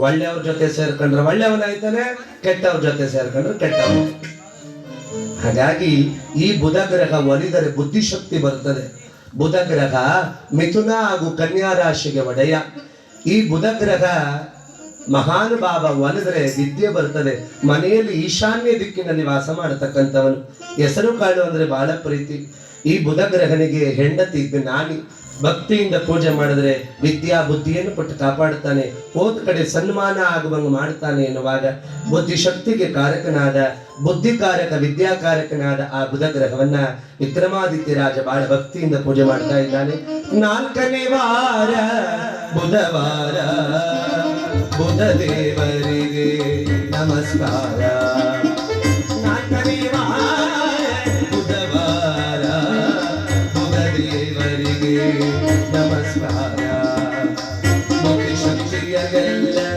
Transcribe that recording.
ಒಳ್ಳೆಯವ್ರ ಜೊತೆ ಸೇರ್ಕೊಂಡ್ರೆ ಒಳ್ಳೆಯವನಾಯ್ತಾನೆ, ಕೆಟ್ಟವ್ರ ಜೊತೆ ಸೇರ್ಕೊಂಡ್ರೆ ಕೆಟ್ಟವ. ಹಾಗಾಗಿ ಈ ಬುಧ ಗ್ರಹ ಒಲಿದರೆ ಬುದ್ಧಿಶಕ್ತಿ ಬರ್ತದೆ. ಬುಧ ಗ್ರಹ ಮಿಥುನ ಹಾಗೂ ಕನ್ಯಾ ರಾಶಿಗೆ ಒಡೆಯ. ಈ ಬುಧ ಗ್ರಹ ಮಹಾನುಭಾವ ಒಲಿದ್ರೆ ವಿದ್ಯೆ ಬರ್ತದೆ. ಮನೆಯಲ್ಲಿ ಈಶಾನ್ಯ ದಿಕ್ಕಿನಲ್ಲಿ ವಾಸ ಮಾಡತಕ್ಕಂಥವನು. ಹೆಸರು ಕಾಳು ಅಂದ್ರೆ ಬಹಳ ಪ್ರೀತಿ. ಈ ಬುಧ ಗ್ರಹನಿಗೆ ಹೆಂಡತಿ ಜ್ಞಾನಿ. ಭಕ್ತಿಯಿಂದ ಪೂಜೆ ಮಾಡಿದ್ರೆ ವಿದ್ಯಾ ಬುದ್ಧಿಯನ್ನು ಕೊಟ್ಟು ಕಾಪಾಡುತ್ತಾನೆ. ಹೋದ ಕಡೆ ಸನ್ಮಾನ ಆಗುವಂಗೆ ಮಾಡ್ತಾನೆ ಎನ್ನುವಾಗ ಬುದ್ಧಿಶಕ್ತಿಗೆ ಕಾರಕನಾದ, ಬುದ್ಧಿಕಾರಕ ವಿದ್ಯಾಕಾರಕನಾದ ಆ ಬುಧ ಗ್ರಹವನ್ನ ವಿಕ್ರಮಾದಿತ್ಯ ರಾಜ ಬಹಳ ಭಕ್ತಿಯಿಂದ ಪೂಜೆ ಮಾಡ್ತಾ ಇದ್ದಾನೆ. 4ನೇ ವಾರ ಬುಧವಾರ, ಬುಧ ದೇವರಿಗೆ ನಮಸ್ಕಾರ.